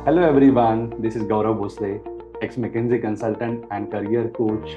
Hello everyone, this is Gaurav, ex-Mckinsey consultant and career coach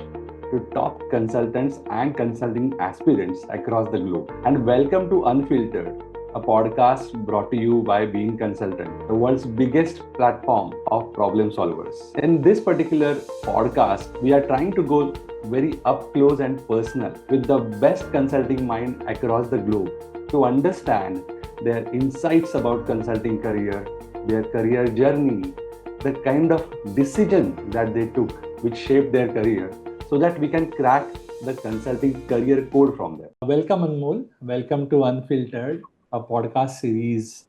to top consultants and consulting aspirants across the globe. And welcome to Unfiltered, a podcast brought to you by Being Consultant, the world's biggest platform of problem solvers. In this particular podcast, we are trying to go very up close and personal with the best consulting mind across the globe to understand their insights about consulting career, their career journey, the kind of decision that they took which shaped their career so that we can crack the consulting career code from there. Welcome Anmol, welcome to Unfiltered, a podcast series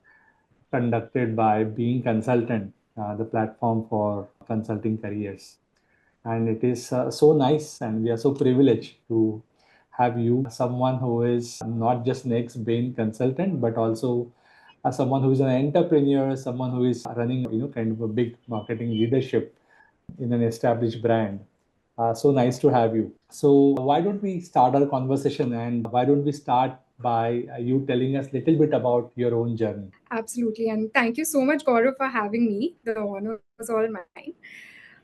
conducted by Being Consultant, the platform for consulting careers. And it is so nice and we are so privileged to have you, someone who is not just an ex-Bain consultant, but also someone who is an entrepreneur, someone who is running, kind of a big marketing leadership in an established brand. So nice to have you. So why don't we start our conversation and why don't we start by you telling us a little bit about your own journey? Absolutely. And thank you so much, Gaurav, for having me. The honor is all mine.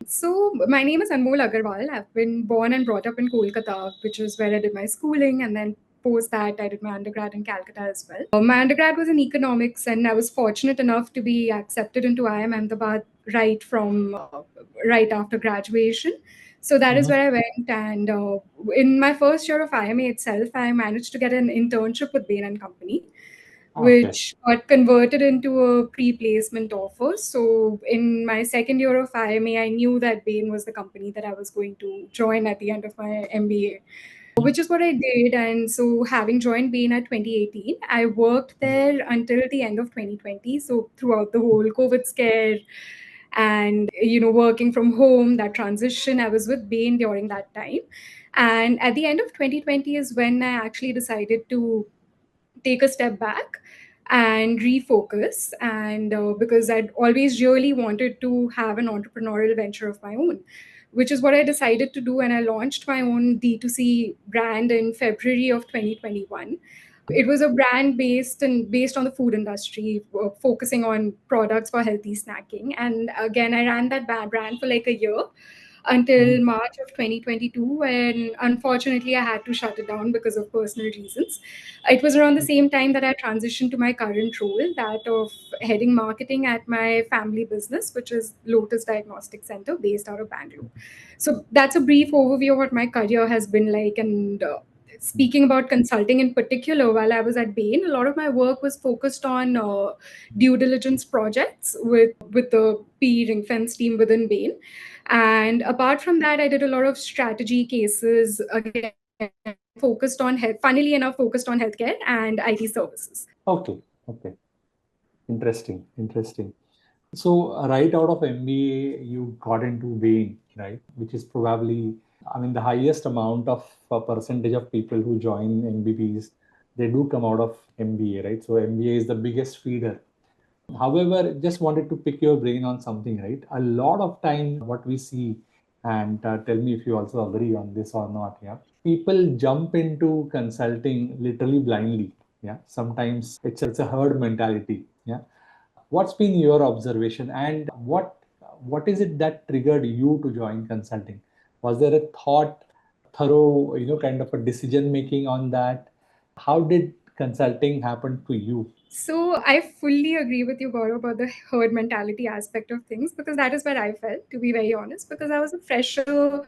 So, my name is Anmol Agarwal. I've been born and brought up in Kolkata, which is where I did my schooling. And then post that, I did my undergrad in Calcutta as well. My undergrad was in economics, and I was fortunate enough to be accepted into IIM Ahmedabad right after graduation. So that is Mhm. where I went. And in my first year of IMA itself, I managed to get an internship with Bain and Company, Okay. which got converted into a pre-placement offer. So in my second year of IMA, I knew that Bain was the company that I was going to join at the end of my MBA, which is what I did. And so having joined Bain at 2018, I worked there until the end of 2020. So throughout the whole COVID scare and, working from home, that transition, I was with Bain during that time. And at the end of 2020 is when I actually decided to take a step back and refocus, and because I'd always really wanted to have an entrepreneurial venture of my own, which is what I decided to do. And I launched my own D2C brand in February of 2021. It was a brand based on the food industry, focusing on products for healthy snacking. And again, I ran that brand for like a year until Mhm. March of 2022, when unfortunately I had to shut it down because of personal reasons. It was around the same time that I transitioned to my current role, that of heading marketing at my family business, which is Lotus Diagnostics Center based out of Bangalore. So that's a brief overview of what my career has been like. And speaking about consulting in particular, while I was at Bain, a lot of my work was focused on due diligence projects with the P ring fence team within Bain. And apart from that, I did a lot of strategy cases, again, focused on health, funnily enough, focused on healthcare and IT services. Okay. Okay. Interesting. Interesting. So right out of MBA, you got into Bain, right? Which is probably, I mean, the highest amount of percentage of people who join MBBs, they do come out of MBA, right? So MBA is the biggest feeder. However, just wanted to pick your brain on something, right? A lot of time, what we see, and tell me if you also agree on this or not, yeah. People jump into consulting literally blindly, yeah. Sometimes it's a herd mentality, yeah. What's been your observation and what is it that triggered you to join consulting? Was there a thought, thorough, kind of a decision making on that? How did consulting happen to you? So I fully agree with you, Gaurav, about the herd mentality aspect of things, because that is where I felt, to be very honest, because I was a fresher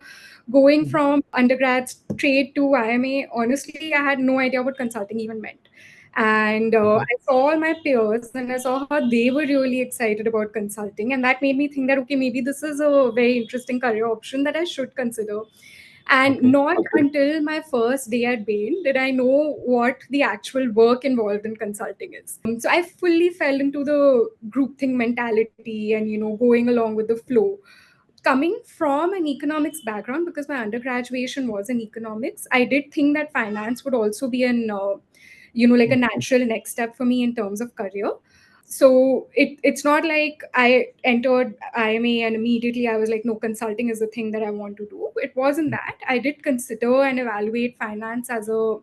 going from undergrad straight to IMA. Honestly, I had no idea what consulting even meant. And Okay. I saw all my peers and I saw how they were really excited about consulting. And that made me think that, okay, maybe this is a very interesting career option that I should consider. And Okay. not until my first day at Bain did I know what the actual work involved in consulting is. So I fully fell into the groupthink mentality and, going along with the flow. Coming from an economics background, because my undergraduation was in economics, I did think that finance would also be like a natural next step for me in terms of career. So it's not like I entered IMA and immediately I was like, no, consulting is the thing that I want to do. It wasn't that. I did consider and evaluate finance as a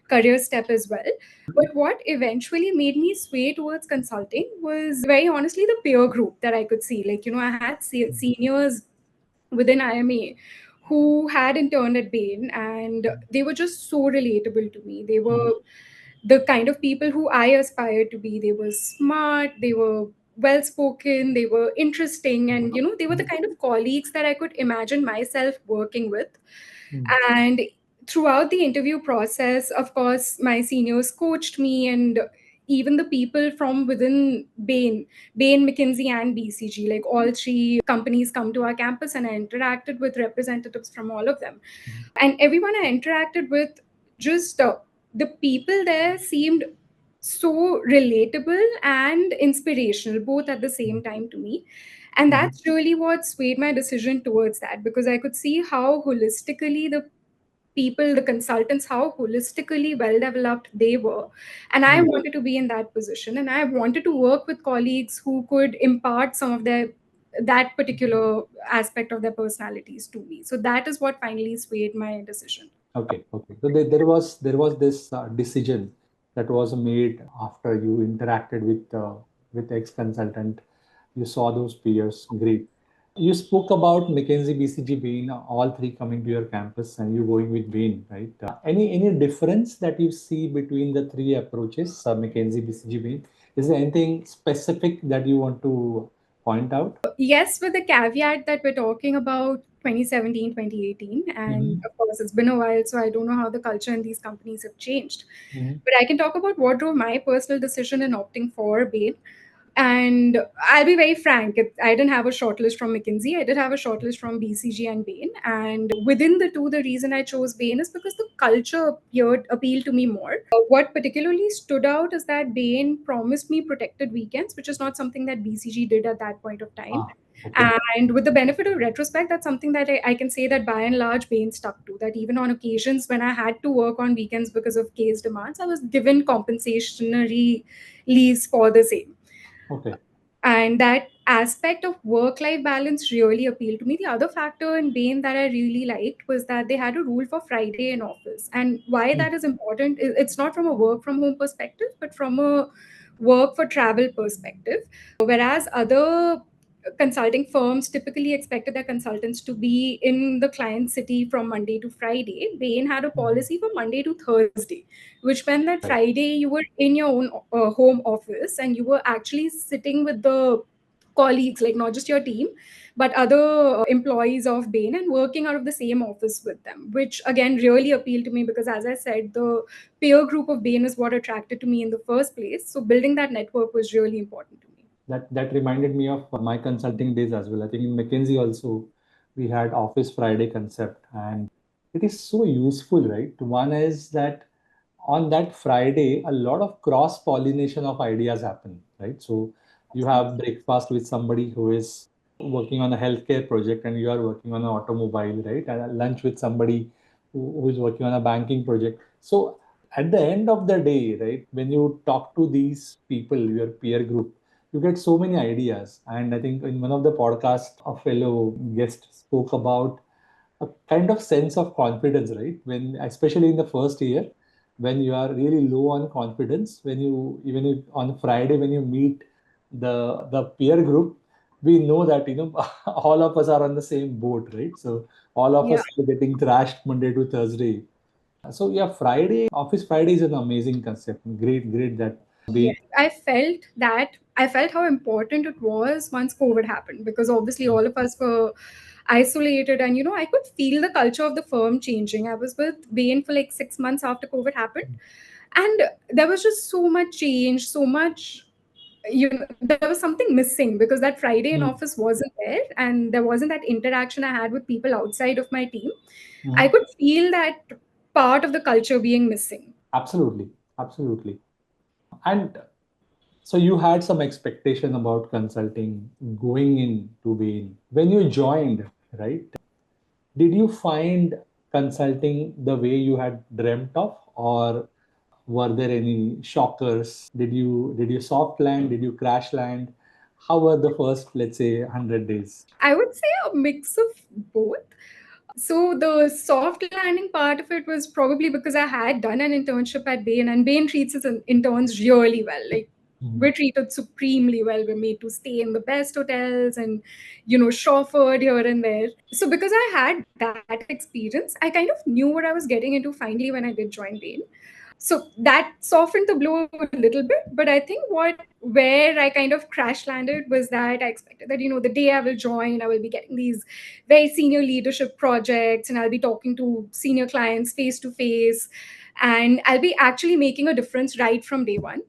career step as well. But what eventually made me sway towards consulting was very honestly the peer group that I could see. Like, I had seniors within IMA who had interned at Bain, and they were just so relatable to me. They were the kind of people who I aspired to be. They were smart, they were well spoken, they were interesting, and they were the kind of colleagues that I could imagine myself working with. And throughout the interview process, of course, my seniors coached me, and even the people from within Bain, McKinsey, and BCG, like all three companies come to our campus, and I interacted with representatives from all of them. And everyone I interacted with, just the people there seemed so relatable and inspirational, both at the same time to me. And that's really what swayed my decision towards that, because I could see how holistically the people, the consultants, how holistically well developed they were. And I wanted to be in that position, and I wanted to work with colleagues who could impart some of their that particular aspect of their personalities to me. So that is what finally swayed my decision. Okay, okay. So there was this decision that was made after you interacted with ex-consultant. You saw those peers. Great. You spoke about McKinsey, BCG, Bain, all three coming to your campus, and you going with Bain, right? Any difference that you see between the three approaches, McKinsey, BCG, Bain? Is there anything specific that you want to point out? Yes, with the caveat that we're talking about 2017, 2018, and Mhm. of course it's been a while, so I don't know how the culture in these companies have changed. Mhm. But I can talk about what drove my personal decision in opting for Bain. And I'll be very frank, I didn't have a shortlist from McKinsey. I did have a shortlist from BCG and Bain. And within the two, the reason I chose Bain is because the culture appealed to me more. What particularly stood out is that Bain promised me protected weekends, which is not something that BCG did at that point of time. Ah, okay. And with the benefit of retrospect, that's something that I can say that by and large Bain stuck to. That even on occasions when I had to work on weekends because of case demands, I was given compensationary leaves for the same. Okay. And that aspect of work life balance really appealed to me. The other factor in Bain that I really liked was that they had a rule for Friday in office. And why that is important, it's not from a work from home perspective, but from a work for travel perspective. Whereas other consulting firms typically expected their consultants to be in the client city from Monday to Friday, Bain had a policy for Monday to Thursday, which meant that Right. Friday you were in your own home office, and you were actually sitting with the colleagues, like not just your team, but other employees of Bain, and working out of the same office with them, which again really appealed to me because, as I said, the peer group of Bain is what attracted to me in the first place. So building that network was really important to me. That reminded me of my consulting days as well. I think in McKinsey also we had Office Friday concept, and it is so useful, right? One is that on that Friday, a lot of cross pollination of ideas happen, right? So you have breakfast with somebody who is working on a healthcare project, and you are working on an automobile, right? And a lunch with somebody who is working on a banking project. So at the end of the day, right, when you talk to these people, your peer group, you get so many ideas. And I think in one of the podcasts, a fellow guest spoke about a kind of sense of confidence, right? When, especially in the first year, when you are really low on confidence, when you, even if on Friday, when you meet the peer group, we know that, all of us are on the same boat, right? So all of Yeah. us are getting thrashed Monday to Thursday. So yeah, Office Friday is an amazing concept. Great, great that Yes, we. I felt how important it was once COVID happened, because obviously all of us were isolated, and I could feel the culture of the firm changing. I was with Bain for like 6 months after COVID happened, and there was just so much change, so much, there was something missing, because that Friday in Mm, office wasn't there, and there wasn't that interaction I had with people outside of my team. I mhm. could feel that part of the culture being missing. Absolutely, absolutely. And so you had some expectation about consulting going into Bain. When you joined, right? Did you find consulting the way you had dreamt of, or were there any shockers? Did you soft land? Did you crash land? How were the first, let's say, 100 days? I would say a mix of both. So the soft landing part of it was probably because I had done an internship at Bain, and Bain treats its interns really well. Like, we're treated supremely well. We're made to stay in the best hotels and, chauffeured here and there. So because I had that experience, I kind of knew what I was getting into finally when I did join Bain. So that softened the blow a little bit. But I think where I kind of crash landed was that I expected that, the day I will join, I will be getting these very senior leadership projects, and I'll be talking to senior clients face to face, and I'll be actually making a difference right from day one.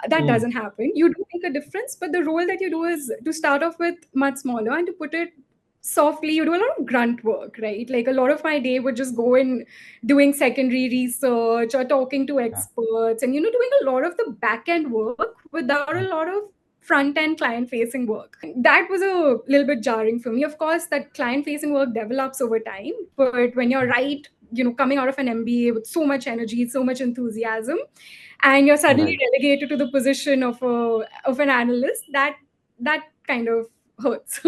That doesn't happen. You do make a difference, but the role that you do is to start off with much smaller, and to put it softly, you do a lot of grunt work, right? Like, a lot of my day would just go in doing secondary research or talking to experts, and doing a lot of the back end work without a lot of front end client facing work. That was a little bit jarring for me. Of course, that client facing work develops over time, but when you're right, coming out of an MBA with so much energy, so much enthusiasm, and you're suddenly Right. relegated to the position of an analyst, that kind of hurts.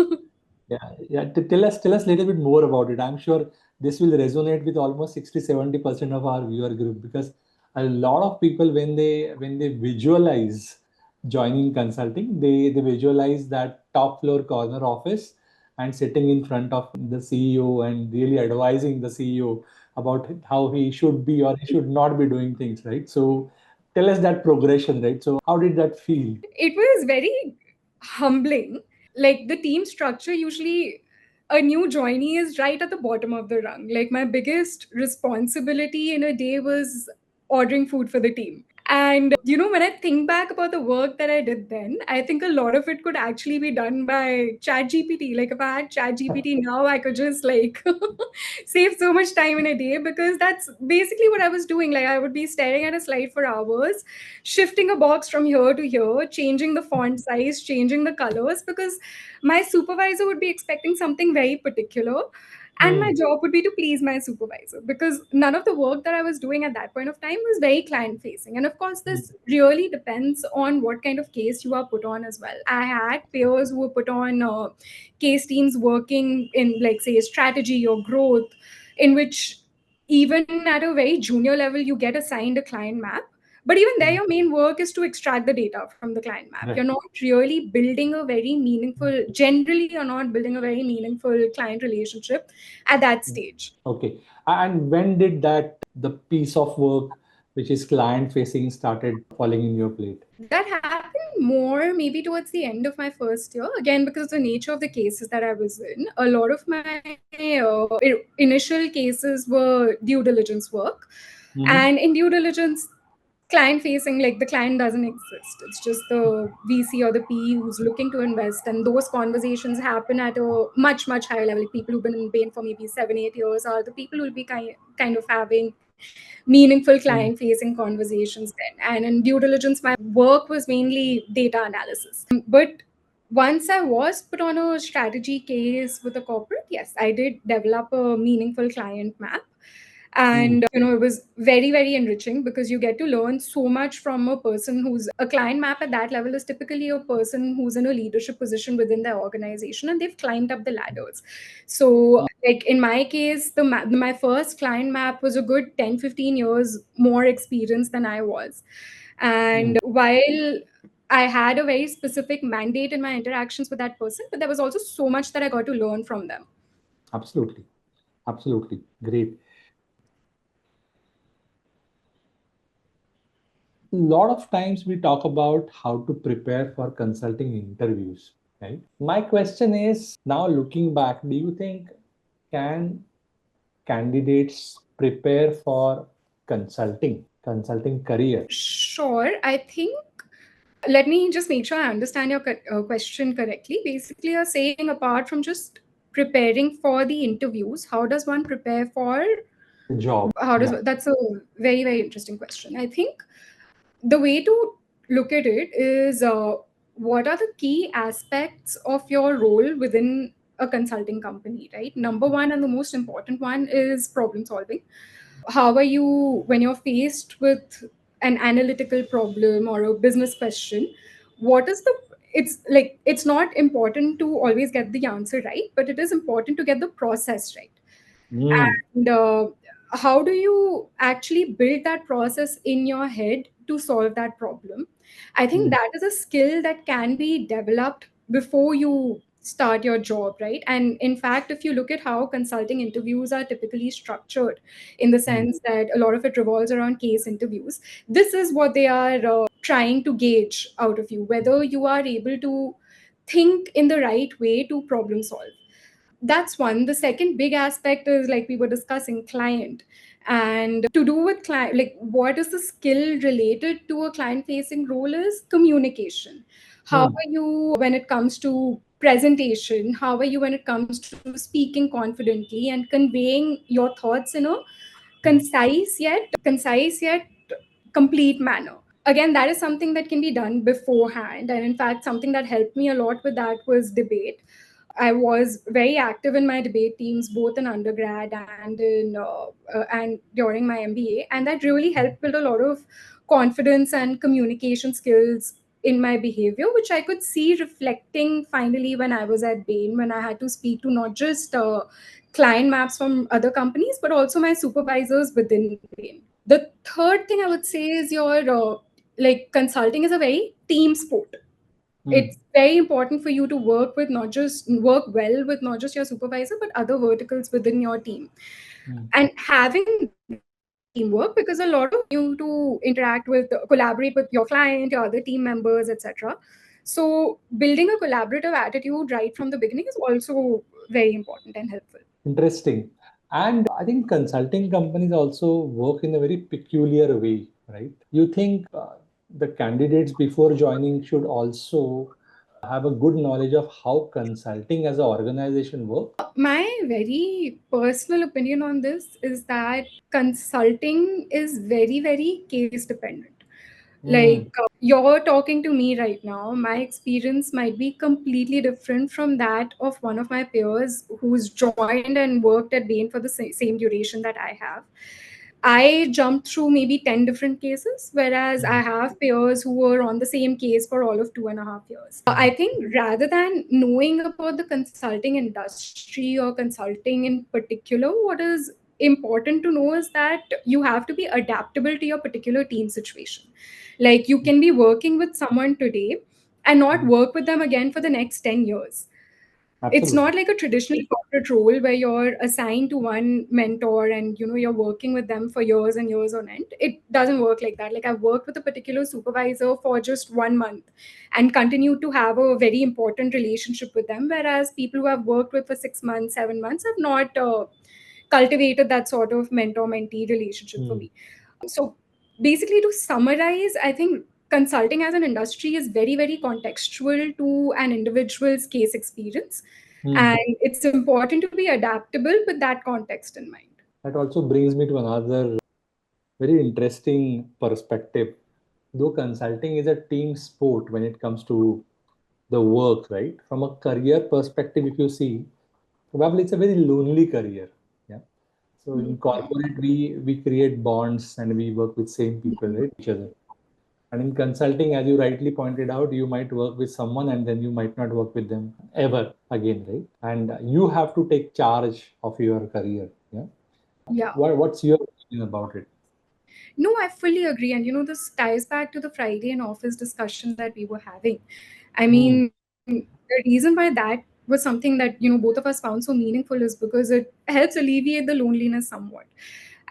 Yeah. Tell us a little bit more about it. I'm sure this will resonate with almost 60-70% of our viewer group, because a lot of people, when they visualize joining consulting, they visualize that top floor corner office and sitting in front of the CEO and really advising the CEO about how he should be or he should not be doing things, right? So tell us that progression, right? So how did that feel? It was very humbling. Like, the team structure, usually a new joinee is right at the bottom of the rung. Like, my biggest responsibility in a day was ordering food for the team. And when I think back about the work that I did then, I think a lot of it could actually be done by Chat GPT. Like, if I had Chat GPT now, I could just like save so much time in a day, because that's basically what I was doing. Like, I would be staring at a slide for hours, shifting a box from here to here, changing the font size, changing the colors, because my supervisor would be expecting something very particular, and my job would be to please my supervisor, because none of the work that I was doing at that point of time was very client facing. And of course, this really depends on what kind of case you are put on as well. I had peers who were put on case teams working in, like, say, strategy or growth, in which even at a very junior level you get assigned a client map, but even there your main work is to extract the data from the client map. You're Right. not really building a very meaningful, generally you're not building a very meaningful client relationship at that stage. Okay. And when did the piece of work which is client facing started falling in your plate? That happened more maybe towards the end of my first year, again because of the nature of the cases that I was in. A lot of my initial cases were due diligence work, Mhm. and in due diligence, client facing, like, the client doesn't exist. It's just the VC or the PE who's looking to invest, and those conversations happen at a much much higher level. Like, people who've been in Bain for maybe 7-8 years are the people who'll be kind of having meaningful client Mm. facing conversations then. And in due diligence, my work was mainly data analysis. But once I was put on a strategy case with a corporate, yes, I did develop a meaningful client map. Mm. And it was very very enriching, because you get to learn so much from a person who's a client map. At that level is typically a person who's in a leadership position within their organization, and they've climbed up the ladders. So, like, in my case, my first client map was a good 10-15 years more experience than I was. Mm. And while I had a very specific mandate in my interactions with that person, but there was also so much that I got to learn from them. Absolutely. Absolutely. Great. A lot of times we talk about how to prepare for consulting interviews, right? My question is, now looking back, do you think can candidates prepare for consulting career? Sure, I think, let me just make sure I understand your question correctly. Basically, you're saying, apart from just preparing for the interviews, how does one prepare for, The job. how does, Yeah. that's a very very interesting question. I think the way to look at it is, what are the key aspects of your role within a consulting company, right? Number one, and the most important one, is problem solving. How are you when you're faced with an analytical problem or a business question? What is the, it's like, it's not important to always get the answer right, but it is important to get the process right. Mm. And how do you actually build that process in your head to solve that problem? I think Mm. that is a skill that can be developed before you start your job, right? And in fact, if you look at how consulting interviews are typically structured, in the Mm. sense that a lot of it revolves around case interviews, this is what they are trying to gauge out of you, whether you are able to think in the right way to problem solve. That's one. The second big aspect is, like we were discussing, client. And to do with client, like what is the skill related to a client facing role is communication. How Mm. are you when it comes to presentation? How are you when it comes to speaking confidently and conveying your thoughts in a concise yet complete manner? Again, that is something that can be done beforehand. And in fact, something that helped me a lot with that was debate. I was very active in my debate teams, both in undergrad and during my MBA, and that really helped build a lot of confidence and communication skills in my behavior, which I could see reflecting finally when I was at Bain, when I had to speak to not just client maps from other companies, but also my supervisors within Bain. The third thing I would say is your like consulting is a very team sport. Mm. It's very important for you to work well with not just your supervisor but other verticals within your team, Mm. and having that teamwork, because a lot of you to interact with, collaborate with your client, your other team members, etc. So building a collaborative attitude right from the beginning is also very important and helpful. Interesting. And I think consulting companies also work in a very peculiar way, right? You think the candidates before joining should also have a good knowledge of how consulting as an organization works. My very personal opinion on this is that consulting is very, very case dependent. Like, Mm. you're talking to me right now, my experience might be completely different from that of one of my peers who's joined and worked at Bain for the same duration that I have. I jumped through maybe 10 different cases, whereas I Mm. have peers who were on the same case for all of 2.5 years. I Mm. think rather than knowing about the consulting industry or consulting in particular, what is important to know is that you have to be adaptable to your particular team situation. Like, you can be working with someone today and not Mm. work with them again for the next 10 years. It's Absolutely. not like a traditional corporate role where you're assigned to one mentor and you're working with them for years and years on end. It doesn't work like that. Like, I've worked with a particular supervisor for just 1 month and continued to have a very important relationship with them, whereas people who I've worked with for 6 months, 7 months have not cultivated that sort of mentor mentee relationship for Mm. me. So basically, to summarize, I think consulting as an industry is very, very contextual to an individual's case experience. Mm. And it's important to be adaptable with that context in mind. That also brings me to another very interesting perspective. Though consulting is a team sport when it comes to the work, right? From a career perspective, if you see, probably it's a very lonely career. Yeah. So in corporate, we create bonds and we work with same people, right? Each other. And in consulting, as you rightly pointed out, you might work with someone and then you might not work with them ever again, right? And you have to take charge of your career. Yeah. Yeah. What's your opinion about it? No, I fully agree. And this ties back to the Friday in office discussion that we were having. I Hmm. mean, the reason why that was something that, both of us found so meaningful is because it helps alleviate the loneliness somewhat.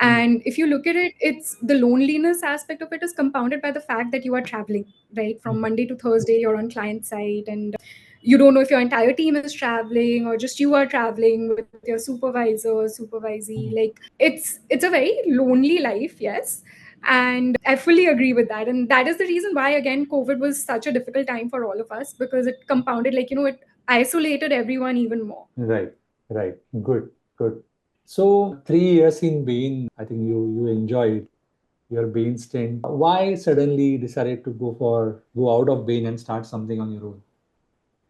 Hmm. And if you look at it, it's the loneliness aspect of it is compounded by the fact that you are traveling, right? From Monday to Thursday, you're on client side, and you don't know if your entire team is traveling or just you are traveling with your supervisor, supervisee. Hmm. Like, it's a very lonely life, yes. And I fully agree with that. And that is the reason why, again, COVID was such a difficult time for all of us, because it compounded, like, it isolated everyone even more. Right, right. Good, good. So 3 years in Bain, I think you enjoyed your Bain stint. Why suddenly decided to go out of Bain and start something on your own?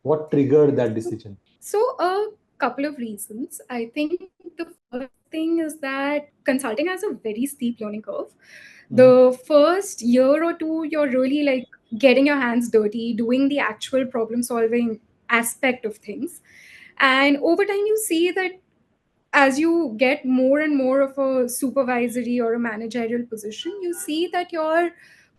What triggered that decision? So, a couple of reasons. I think the first thing is that consulting has a very steep learning curve. Mhm. The first year or two, you're really like getting your hands dirty, doing the actual problem solving aspect of things. And over time, you see that as you get more and more of a supervisory or a managerial position, you see that your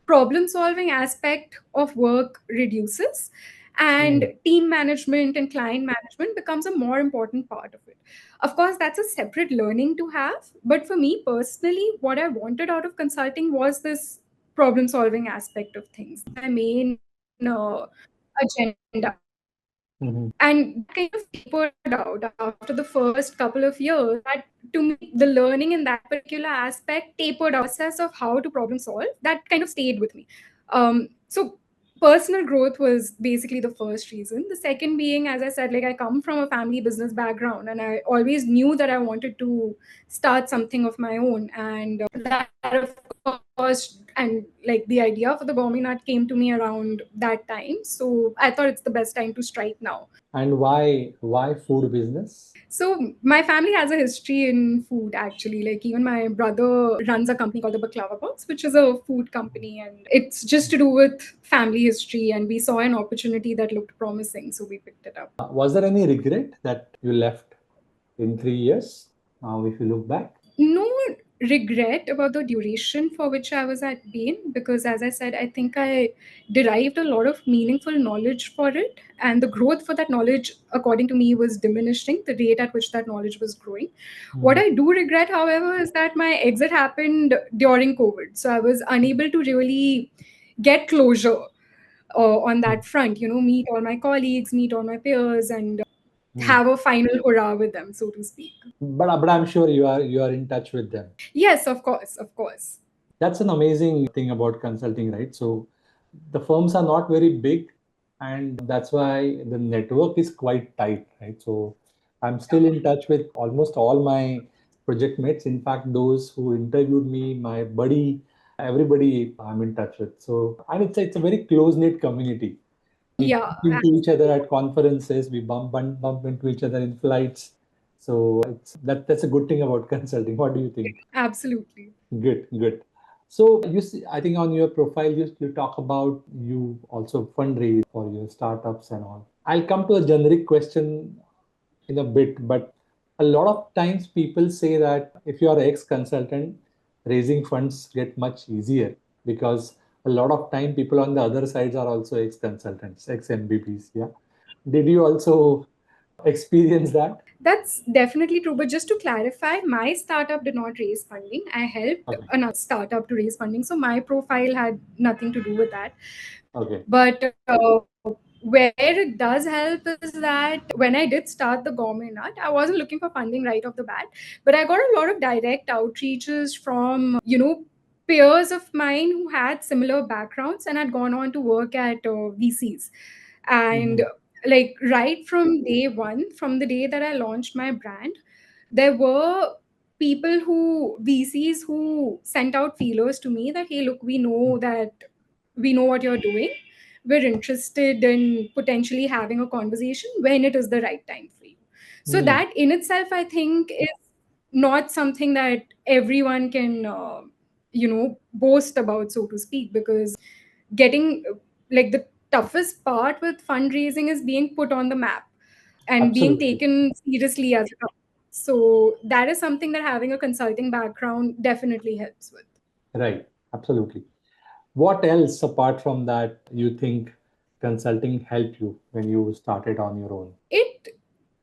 problem solving aspect of work reduces, and team management and client management becomes a more important part of it. Of course, that's a separate learning to have, but for me personally, what I wanted out of consulting was this problem solving aspect of things, my main agenda. And that kind of tapered out after the first couple of years. That, to me, the learning in that particular aspect tapered out. Process of how to problem solve, that kind of stayed with me. So personal growth was basically the first reason. The second being, as I said, like I come from a family business background, and I always knew that I wanted to start something of my own. And that, of course, and like the idea for the Gominat came to me around that time. So I thought it's the best time to strike now. And why food business? So my family has a history in food, actually. Like even my brother runs a company called the Baklava Box, which is a food company, and it's just to do with family history. And we saw an opportunity that looked promising, so we picked it up. Was there any regret that you left in 3 years? If you look back, No regret about the duration for which I was at Bain, because, as I said, I think I derived a lot of meaningful knowledge for it, and the growth for that knowledge, according to me, was diminishing the rate at which that knowledge was growing. What I do regret, however, is that my exit happened during COVID, so I was unable to really get closure on that front. Meet all my colleagues, meet all my peers, and have a final hurrah with them, so to speak. but I'm sure you are in touch with them. Yes, of course, of course. That's an amazing thing about consulting, right? So the firms are not very big, and that's why the network is quite tight, right? So I'm still in touch with almost all my project mates. In fact, those who interviewed me, my buddy, everybody I'm in touch with. So, and it's a very close knit community. We Yeah, bump into each other at conferences. We bump into each other in flights. So that's a good thing about consulting. What do you think? absolutely. Good, good. So you see, I think on your profile you talk about you also fundraise for your startups and all. I'll come to a generic question in a bit, but a lot of times people say that if you are ex-consultant, raising funds get much easier because a lot of time people on the other sides are also ex-consultants, ex-MBBs. Yeah. Did you also experience that? That's definitely true. But just to clarify, my startup did not raise funding. I helped Okay. another startup to raise funding. So my profile had nothing to do with that. Okay. But where it does help is that when I did start the Gourmet Nut, I wasn't looking for funding right off the bat, but I got a lot of direct outreaches from, peers of mine who had similar backgrounds and had gone on to work at VCs. And like right from day one, from the day that I launched my brand, there were VCs who sent out feelers to me that, hey, look, we know what you're doing. We're interested in potentially having a conversation when it is the right time for you. So Hmm. that in itself, I think, is not something that everyone can, boast about, so to speak, because getting like the toughest part with fundraising is being put on the map and being Absolutely. taken seriously as a company. So that is something that having a consulting background definitely helps with. Right. Absolutely. What else apart from that you think consulting helped you when you started on your own? It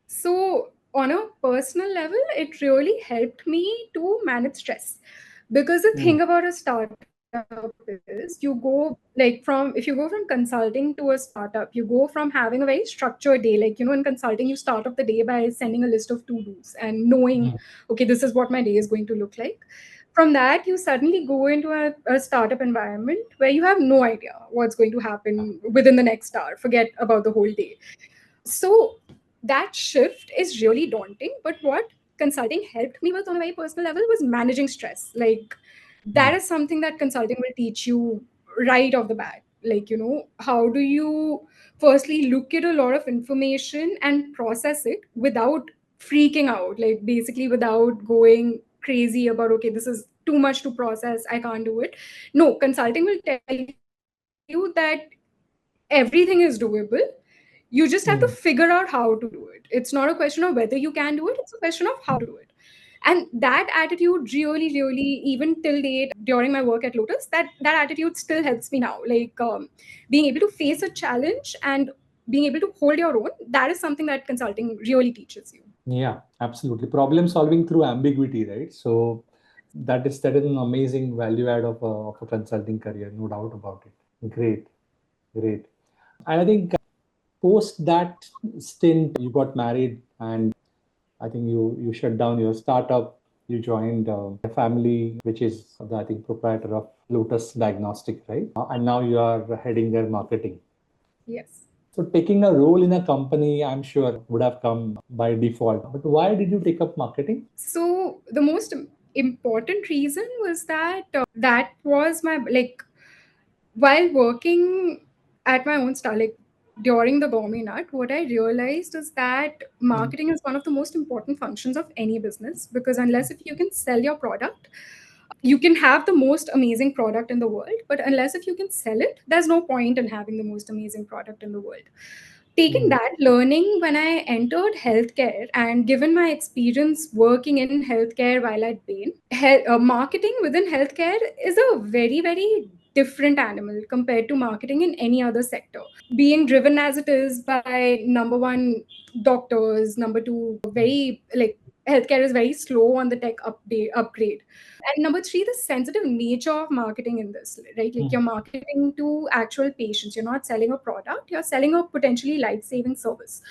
So on a personal level, it really helped me to manage stress, because the Hmm. thing about a startup is you go like from if you go from consulting to a startup, you go from having a very structured day. Like, in consulting, you start off the day by sending a list of to-dos and knowing, okay, this is what my day is going to look like. From that, you suddenly go into a startup environment where you have no idea what's going to happen within the next hour. Forget about the whole day. So that shift is really daunting. But what consulting helped me with on a very personal level was managing stress. Like, that is something that consulting will teach you right off the bat. Like, how do you firstly look at a lot of information and process it without freaking out, like basically without going crazy about, okay, this is too much to process, I can't do it. No, consulting will tell you that everything is doable. You just have to figure out how to do it. It's not a question of whether you can do it, it's a question of how to do it. And that attitude really, really, even till date, during my work at Lotus, that attitude still helps me now. Like being able to face a challenge and being able to hold your own, that is something that consulting really teaches you. Yeah, absolutely. Problem solving through ambiguity, right? So that is an amazing value add of a consulting career, no doubt about it. Great, great. And I think post that stint, you got married, and I think you shut down your startup. You joined a family, which is the, I think, proprietor of Lotus Diagnostics, right? And now you are heading their marketing. Yes. So taking a role in a company, I'm sure would have come by default. But why did you take up marketing? So the most important reason was that that was my, like, while working at my own start, like during the gourmet nut, what I realized is that marketing is one of the most important functions of any business, because unless if you can sell your product, you can have the most amazing product in the world, but unless if you can sell it, there's no point in having the most amazing product in the world. Taking that learning when I entered healthcare and given my experience working in healthcare while at Bain, marketing within healthcare is a very, very different animal compared to marketing in any other sector. Being driven as it is by number one, doctors, number two, very like healthcare is very slow on the tech upgrade, and number three, the sensitive nature of marketing in this, right? Like you're marketing to actual patients. You're not selling a product, you're selling a potentially life-saving service.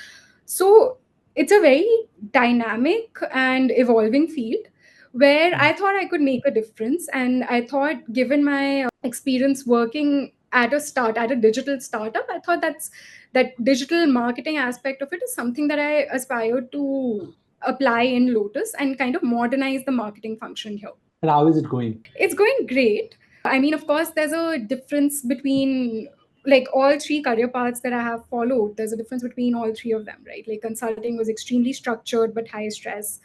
So it's a very dynamic and evolving field where I thought I could make a difference. And I thought, given my experience working at a digital startup, I thought that digital marketing aspect of it is something that I aspire to apply in Lotus and kind of modernize the marketing function here. And how is it going? It's going great. I mean, of course, there's a difference between, like, all three career paths that I have followed. There's a difference between all three of them, right? Like consulting was extremely structured but high stress.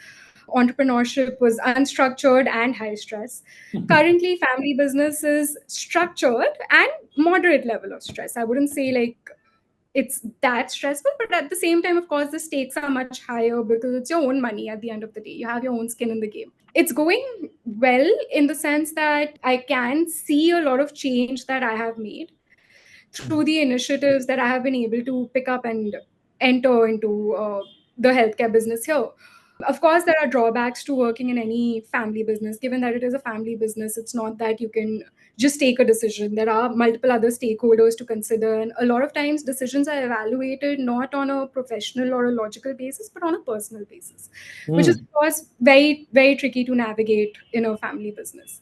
Entrepreneurship was unstructured and high stress. Currently, family business is structured and moderate level of stress. I wouldn't say like it's that stressful, but at the same time, of course, the stakes are much higher because it's your own money at the end of the day. You have your own skin in the game. It's going well in the sense that I can see a lot of change that I have made through the initiatives that I have been able to pick up and enter into the healthcare business here. Of course, there are drawbacks to working in any family business. Given that it is a family business, it's not that you can just take a decision. There are multiple other stakeholders to consider. And a lot of times, decisions are evaluated not on a professional or a logical basis, but on a personal basis, which is, of course, very, very tricky to navigate in a family business.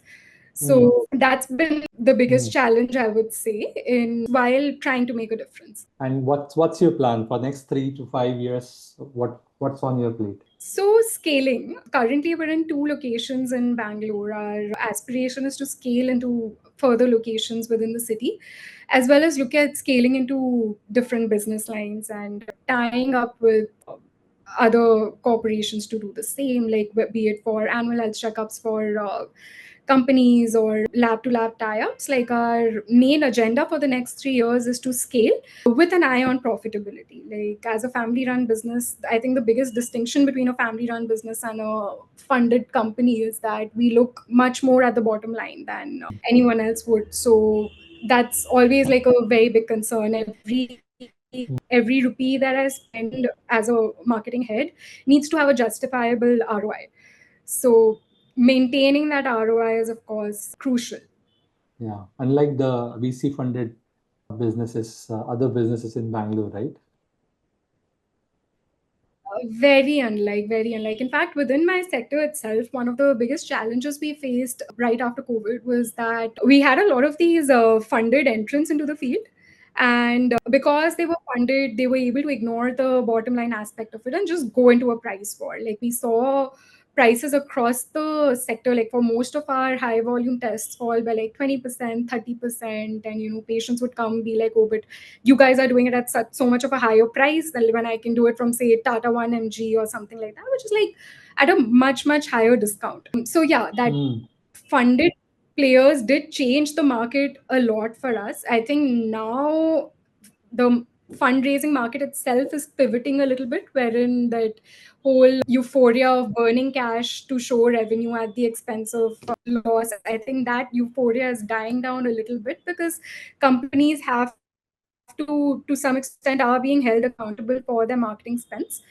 So that's been the biggest challenge, I would say, in while trying to make a difference. And what's your plan for next 3 to 5 years? What's on your plate? So scaling. Currently, we're in 2 locations in Bangalore. Our aspiration is to scale into further locations within the city, as well as look at scaling into different business lines and tying up with other corporations to do the same, like be it for annual health checkups for companies or lab to lab tie-ups. Like our main agenda for the next 3 years is to scale with an eye on profitability. Like as a family run business, I think the biggest distinction between a family run business and a funded company is that we look much more at the bottom line than anyone else would. So that's always like a very big concern. Every rupee that I spend as a marketing head needs to have a justifiable ROI. So maintaining that ROI is, of course, crucial. Yeah, unlike the VC funded businesses, other businesses in Bangalore, right? Very unlike. In fact, within my sector itself, one of the biggest challenges we faced right after COVID was that we had a lot of these funded entrants into the field. And because they were funded, they were able to ignore the bottom line aspect of it and just go into a price war. Like we saw prices across the sector, like for most of our high volume tests, fall by like 20%, 30%. And, patients would come be like, oh, but you guys are doing it at so much of a higher price than when I can do it from, say, Tata 1mg or something like that, which is like at a much, much higher discount. So yeah, that funded players did change the market a lot for us. I think now the fundraising market itself is pivoting a little bit, wherein that whole euphoria of burning cash to show revenue at the expense of loss. I think that euphoria is dying down a little bit because companies have to some extent, are being held accountable for their marketing spends.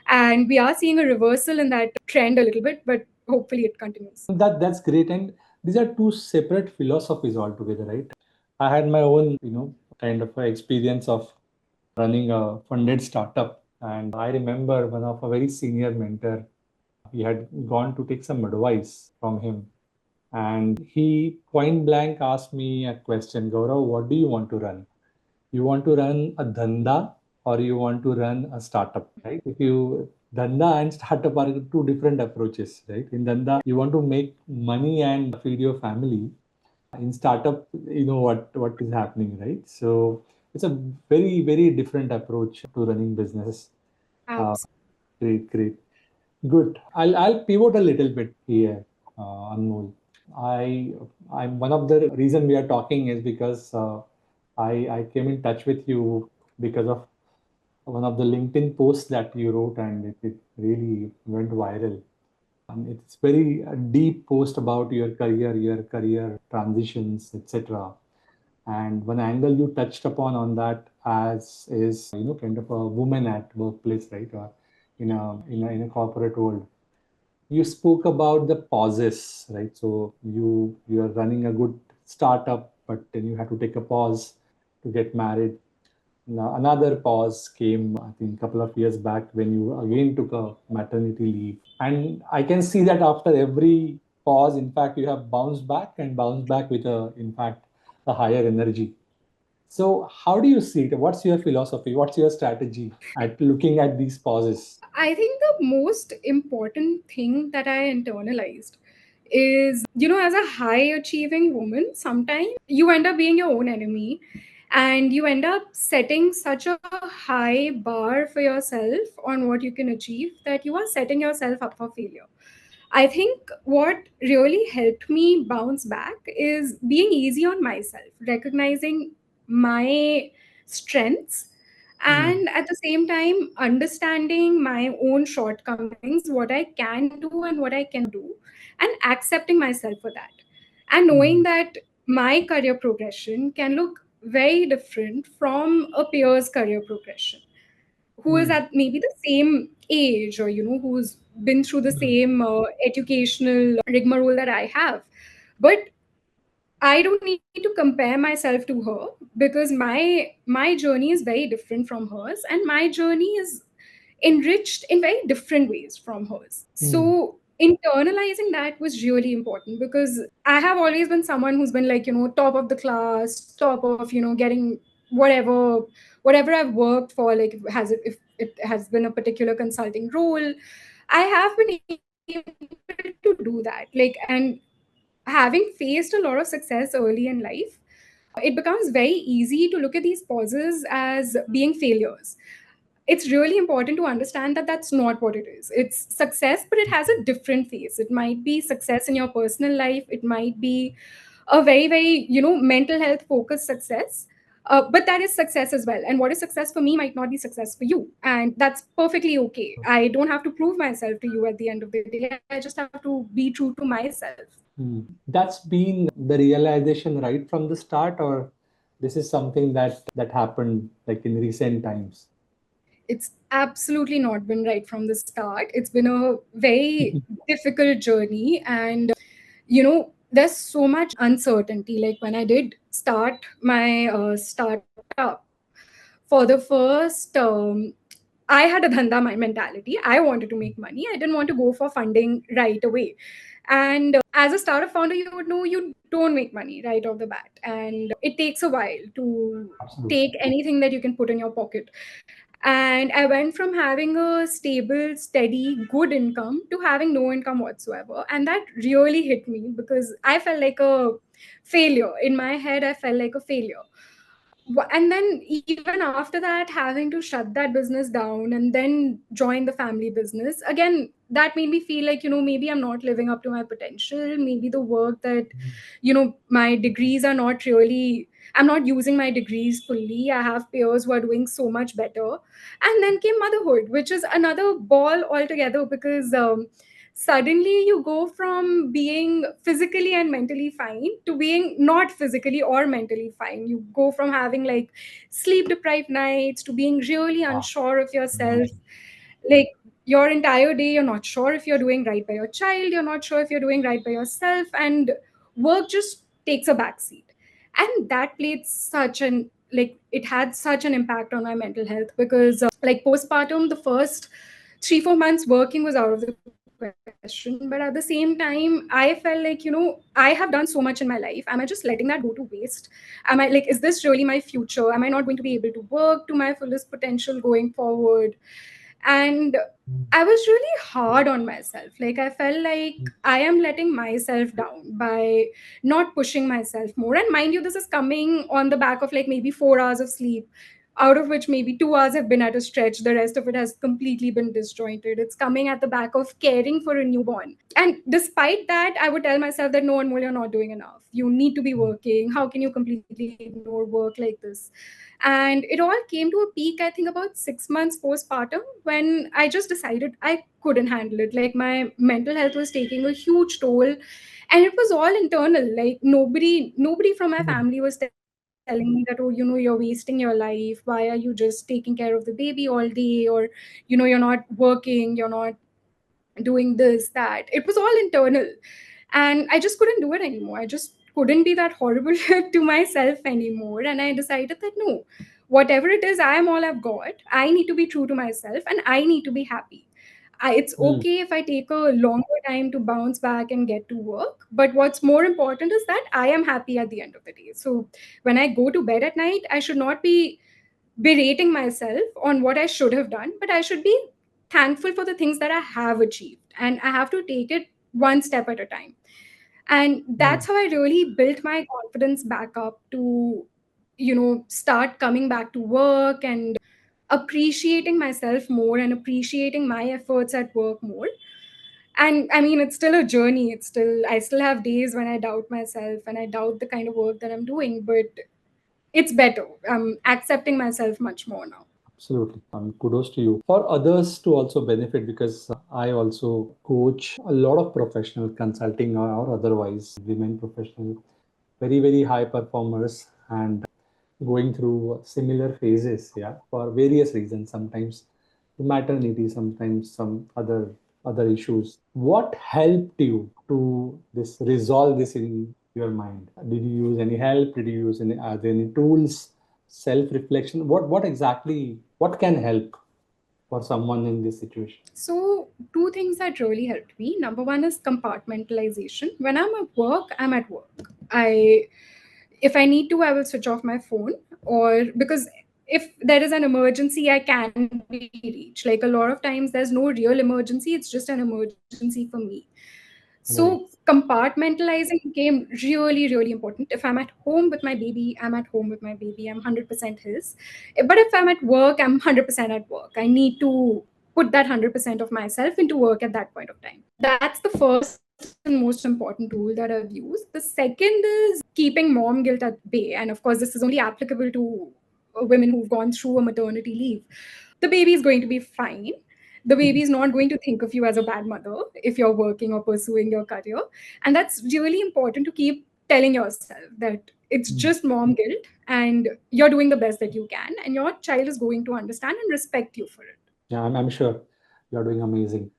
And we are seeing a reversal in that trend a little bit, but hopefully it continues. That's great. And these are two separate philosophies altogether, right? I had my own, kind of a experience of running a funded startup. And I remember one of a very senior mentor, he had gone to take some advice from him. And he point blank asked me a question, Gaurav, what do you want to run? You want to run a dhanda or you want to run a startup, right? If you dhanda and startup are two different approaches, right? In dhanda, you want to make money and feed your family. In startup, you know what is happening, right? So it's a very, very different approach to running business. Uh, Absolutely. great. Good. I'll pivot a little bit here, Anmol. I I'm one of the reason we are talking is because I came in touch with you because of one of the LinkedIn posts that you wrote, and it really went viral. And it's very deep post about your career transitions, etc. And one angle you touched upon on that as is kind of a woman at workplace, right, or in a corporate world. You spoke about the pauses, right? So you're running a good startup, but then you have to take a pause to get married. Now, another pause came, I think, a couple of years back when you again took a maternity leave. And I can see that after every pause, in fact, you have bounced back with in fact, a higher energy. So how do you see it? What's your philosophy? What's your strategy at looking at these pauses? I think the most important thing that I internalized is, as a high achieving woman, sometimes you end up being your own enemy and you end up setting such a high bar for yourself on what you can achieve that you are setting yourself up for failure. I think what really helped me bounce back is being easy on myself, recognizing my strengths, Hmm. and at the same time understanding my own shortcomings, what I can do and what I cannot do, and accepting myself for that. And knowing Hmm. that my career progression can look very different from a peer's career progression who is Hmm. at maybe the same age, or who's been through the Hmm. same educational rigmarole that I have. But I don't need to compare myself to her, because my journey is very different from hers, and my journey is enriched in very different ways from hers. Hmm. So internalizing that was really important, because I have always been someone who's been like, top of the class, top of, getting whatever whatever I've worked for, like if it has been a particular consulting role, I have been able to do that. Like, and having faced a lot of success early in life, it becomes very easy to look at these pauses as being failures. It's really important to understand that that's not what it is. It's success, but it has a different face. It might be success in your personal life, it might be a very, very, mental health focused success. But that is success as well. And what is success for me might not be success for you. And that's perfectly okay. I don't have to prove myself to you at the end of the day. I just have to be true to myself. Hmm. That's been the realization right from the start, or this is something that happened like in recent times? It's absolutely not been right from the start. It's been a very difficult journey. And, there's so much uncertainty. Like when I did start my startup, for the first, I had a dhanda mentality. I wanted to make money. I didn't want to go for funding right away. And as a startup founder, you would know you don't make money right off the bat. And it takes a while to Absolutely. take anything that you can put in your pocket. And I went from having a stable, steady, good income to having no income whatsoever. And that really hit me, because I felt like a failure. In my head, I felt like a failure. And then even after that, having to shut that business down and then join the family business again, that made me feel like, maybe I'm not living up to my potential. Maybe the work that, my degrees are not really, I'm not using my degrees fully. I have peers who are doing so much better. And then came motherhood, which is another ball altogether, because suddenly you go from being physically and mentally fine to being not physically or mentally fine. You go from having like sleep deprived nights to being really Ah, unsure of yourself. imagine. Like your entire day, you're not sure if you're doing right by your child, you're not sure if you're doing right by yourself, and work just takes a backseat. And that played such an, like, it had such an impact on my mental health, because like postpartum, the first 3-4 months working was out of the question, but at the same time I felt like, I have done so much in my life. Am I just letting that go to waste? Am I like, is this really my future? Am I not going to be able to work to my fullest potential going forward? And Mm, I was really hard on myself. Like I felt like mm, I am letting myself down by not pushing myself more. And mind you, this is coming on the back of like maybe 4 hours of sleep, out of which maybe 2 hours have been at a stretch. The rest of it has completely been disjointed. It's coming at the back of caring for a newborn. And despite that, I would tell myself that no, Anmol, you're not doing enough. You need to be mm, working. How can you completely ignore work like this? And it all came to a peak, I think, about 6 months postpartum, when I just decided I couldn't handle it. Like my mental health was taking a huge toll, and it was all internal. Like nobody from my mm, family was telling me that, oh, you're wasting your life. Why are you just taking care of the baby all day? Or, you're not working, you're not doing this, that. It was all internal. And I just couldn't do it anymore. I just couldn't be that horrible to myself anymore. And I decided that no, whatever it is, I am all I've got. I need to be true to myself and I need to be happy. It's mm. okay if I take a longer time to bounce back and get to work. But what's more important is that I am happy at the end of the day. So when I go to bed at night, I should not be berating myself on what I should have done, but I should be thankful for the things that I have achieved. And I have to take it one step at a time. And Mm. that's how I really built my confidence back up to, start coming back to work and appreciating myself more and appreciating my efforts at work more. And I mean, it's still a journey. I still have days when I doubt myself and I doubt the kind of work that I'm doing, but it's better. I'm accepting myself much more now. Absolutely. Kudos to you. For others to also benefit, because I also coach a lot of professional consulting or otherwise women professional, very, very high performers and going through similar phases, yeah, for various reasons, sometimes maternity, sometimes some other issues. What helped you to this resolve this in your mind? Did you use any help? Did you use any, are there any tools, self reflection? What exactly, what can help for someone in this situation? So, two things that really helped me. Number one is compartmentalization. When I'm at work, I'm at work. I If I need to, I will switch off my phone, or because if there is an emergency, I can be reached. Like a lot of times, there's no real emergency, it's just an emergency for me. So Right. compartmentalizing became really, really important. If I'm at home with my baby, I'm at home with my baby. I'm 100% his. But if I'm at work, I'm 100% at work. I need to put that 100% of myself into work at that point of time. That's the first and most important tool that I've used. The second is keeping mom guilt at bay. And of course, this is only applicable to women who've gone through a maternity leave. The baby is going to be fine. The baby is not going to think of you as a bad mother if you're working or pursuing your career. And that's really important to keep telling yourself that it's Mm. just mom guilt and you're doing the best that you can, and your child is going to understand and respect you for it. Yeah, I'm sure you're doing amazing.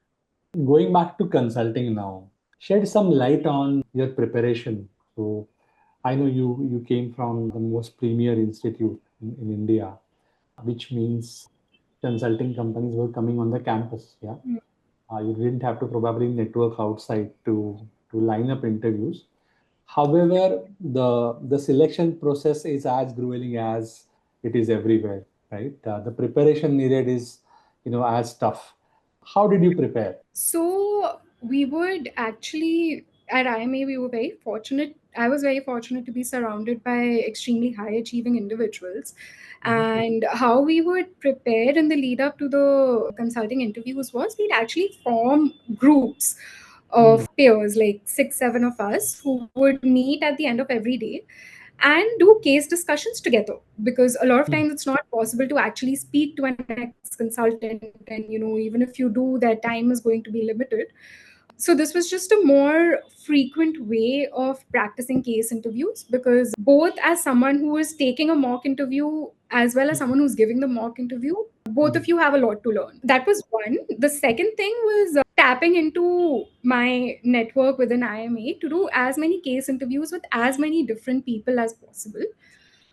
Going back to consulting now, shed some light on your preparation. So I know you came from the most premier institute in India, which means consulting companies were coming on the campus. Yeah, you didn't have to probably network outside to line up interviews. However, the selection process is as grueling as it is everywhere, right? The preparation needed is, as tough. How did you prepare? So we would actually at IMA we were very fortunate. I was very fortunate to be surrounded by extremely high achieving individuals. Mhm. And how we would prepare in the lead up to the consulting interviews was we'd actually form groups Mm. of peers, like 6, 7 of us, who would meet at the end of every day. and do case discussions together, because a lot of times it's not possible to actually speak to an ex-consultant, and even if you do, their time is going to be limited. So this was just a more frequent way of practicing case interviews, because both as someone who is taking a mock interview as well as someone who's giving the mock interview, both of you have a lot to learn. That was one. The second thing was tapping into my network within IMA to do as many case interviews with as many different people as possible,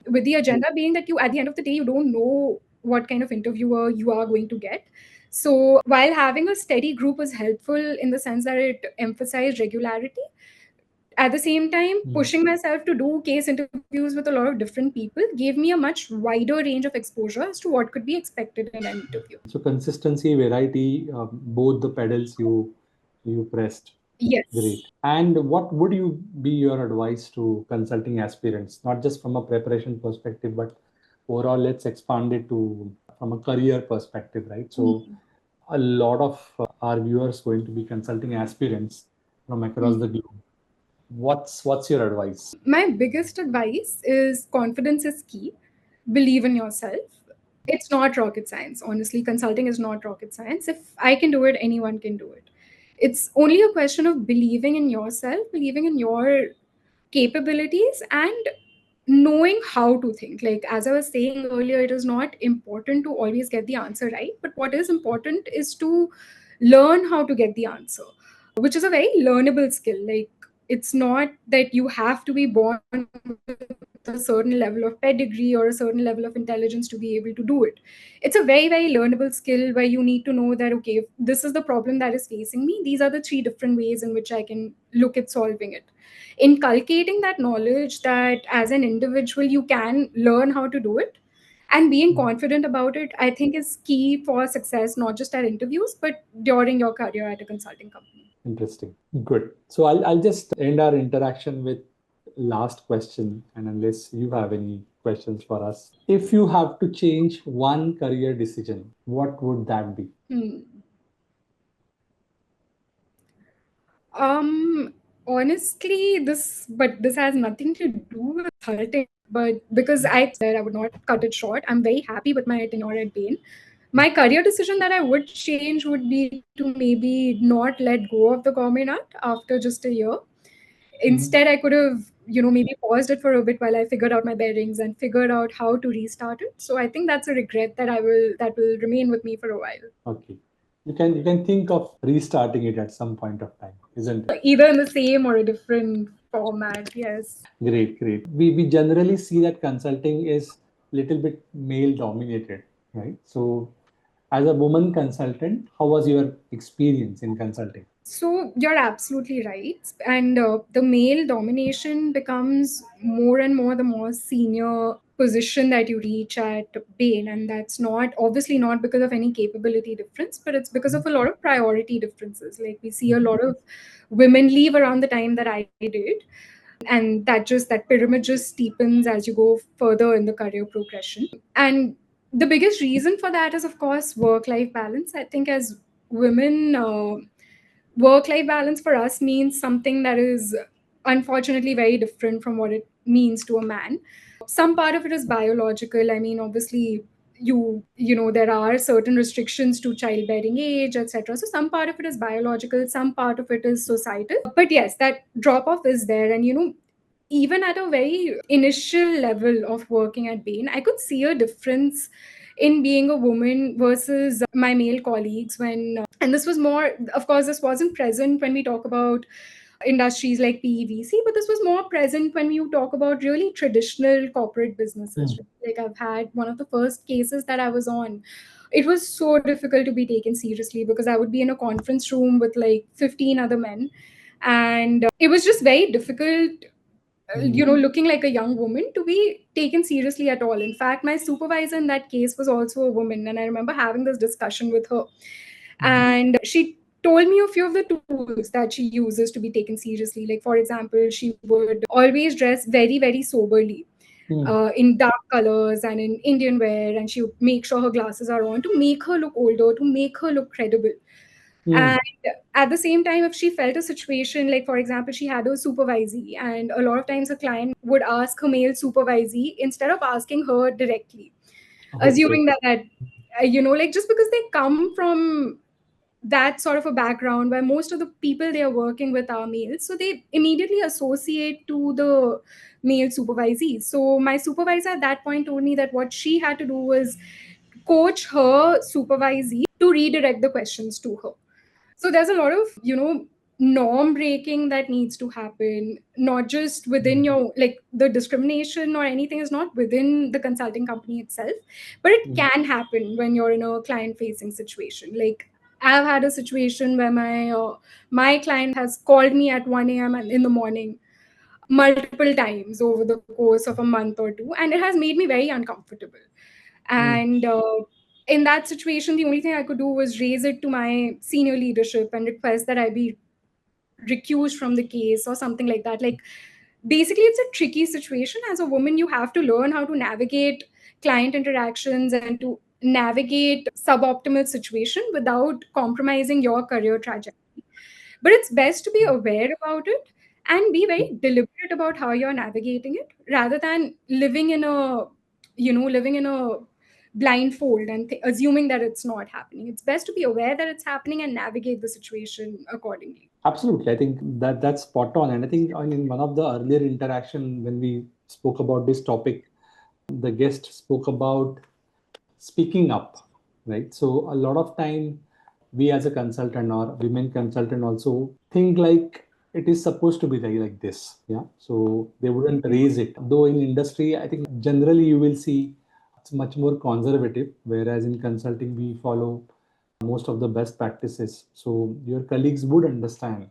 with the agenda being that you, at the end of the day, you don't know what kind of interviewer you are going to get. So while having a steady group is helpful in the sense that it emphasized regularity, at the same time, pushing myself to do case interviews with a lot of different people gave me a much wider range of exposure as to what could be expected in an interview. So consistency, variety, both the pedals you pressed. Yes. Great. And what would you be your advice to consulting aspirants, not just from a preparation perspective, but overall, let's expand it to from a career perspective, right? So a lot of our viewers going to be consulting aspirants from across the globe. What's your advice? My biggest advice is confidence is key. Believe in yourself. It's not rocket science. Honestly, consulting is not rocket science. If I can do it, anyone can do it. It's only a question of believing in yourself, believing in your capabilities, and knowing how to think. Like, as I was saying earlier, it is not important to always get the answer right, but what is important is to learn how to get the answer, which is a very learnable skill. Like, it's not that you have to be born with a certain level of pedigree or a certain level of intelligence to be able to do it. It's a very, very learnable skill where you need to know that, okay, if this is the problem that is facing me, these are the three different ways in which I can look at solving it. Inculcating that knowledge that as an individual you can learn how to do it, and being confident about it, I think is key for success, not just at interviews, but during your career at a consulting company. Interesting. Good. So I'll just end our interaction with last question, and unless you have any questions for us, if you have to change one career decision, what would that be? Honestly, this has nothing to do with consulting, but because I would not cut it short. I'm very happy with my tenure at Bain. My career decision that I would change would be to maybe not let go of the government art after just a year. Instead, I could have, maybe paused it for a bit while I figured out my bearings and figured out how to restart it. So I think that's a regret that will remain with me for a while. Okay. You can think of restarting it at some point of time, isn't it? Either in the same or a different format, yes. Great, great. We generally see that consulting is little bit male dominated, right? So as a woman consultant, how was your experience in consulting? So you're absolutely right. And the male domination becomes more and more the more senior position that you reach at Bain. And that's not obviously not because of any capability difference, but it's because of a lot of priority differences. Like, we see a lot of women leave around the time that I did. And that pyramid just steepens as you go further in the career progression. And the biggest reason for that is, of course, work life balance. I think as women, work life balance for us means something that is unfortunately very different from what it means to a man. Some part of it is biological. I mean, obviously, there are certain restrictions to childbearing age, etc. So some part of it is biological, some part of it is societal, but yes, that drop off is there. And even at a very initial level of working at Bain, I could see a difference in being a woman versus my male colleagues. And this was more, of course, this wasn't present when we talk about industries like PEVC, but this was more present when you talk about really traditional corporate businesses. Like, I've had one of the first cases that I was on. It was so difficult to be taken seriously because I would be in a conference room with like 15 other men. And it was just very difficult, looking like a young woman, to be taken seriously at all. In fact, my supervisor in that case was also a woman, and I remember having this discussion with her. And she told me a few of the tools that she uses to be taken seriously. Like, for example, she would always dress very, very soberly. In dark colors and in Indian wear, and she would make sure her glasses are on to make her look older, to make her look credible. And at the same time, if she felt a situation, like for example, she had a supervisee, and a lot of times a client would ask her male supervisee instead of asking her directly, Okay. assuming that like just because they come from that sort of a background where most of the people they are working with are males, so they immediately associate to the male supervisees. So my supervisor at that point told me that what she had to do was coach her supervisee to redirect the questions to her. So there's a lot of norm breaking that needs to happen, not just within your, like, the discrimination or anything is not within the consulting company itself, but it can happen when you're in a client facing situation. Like, I've had a situation where my client has called me at 1 a.m. in the morning multiple times over the course of a month or two, and it has made me very uncomfortable. And in that situation, the only thing I could do was raise it to my senior leadership and request that I be recused from the case or something like that. Like, basically, it's a tricky situation. As a woman, you have to learn how to navigate client interactions and to navigate suboptimal situation without compromising your career trajectory. But it's best to be aware about it and be very deliberate about how you're navigating it, rather than living in a blindfold and assuming that it's not happening. It's best to be aware that it's happening and navigate the situation accordingly. Absolutely. I think that's spot on. And I think in one of the earlier interaction when we spoke about this topic, the guest spoke about speaking up, right? So a lot of time we as a consultant or women consultant also think like it is supposed to be like this. Yeah. So they wouldn't raise it. Though in industry, I think generally you will see it's much more conservative, whereas in consulting we follow most of the best practices. So your colleagues would understand.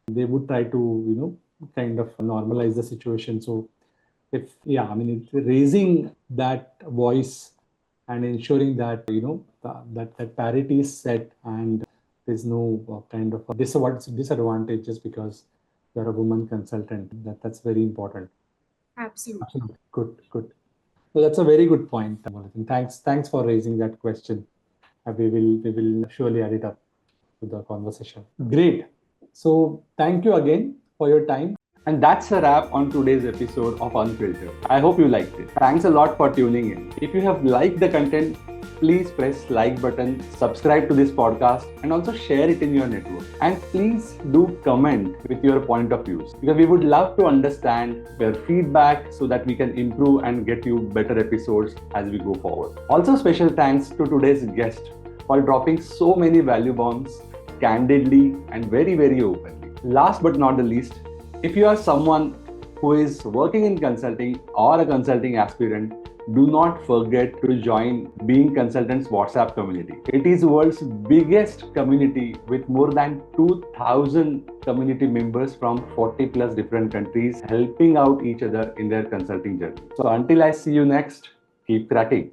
They would try to, kind of normalize the situation. So if, yeah, I mean, raising that voice and ensuring that, that parity is set and there's no kind of disadvantage just because you're a woman consultant. That's very important. Absolutely. Absolutely. Good, good. So that's a very good point. Thanks for raising that question. We will surely add it up to the conversation. Great. So thank you again for your time. And that's a wrap on today's episode of Unfiltered. I hope you liked it. Thanks a lot for tuning in. If you have liked the content, please press like button, subscribe to this podcast, and also share it in your network. And please do comment with your point of views, because we would love to understand your feedback so that we can improve and get you better episodes as we go forward. Also, special thanks to today's guest for dropping so many value bombs candidly and very, very openly. Last but not the least, if you are someone who is working in consulting or a consulting aspirant, do not forget to join Being Consultants WhatsApp community. It is the world's biggest community with more than 2,000 community members from 40 plus different countries helping out each other in their consulting journey. So until I see you next, keep cracking.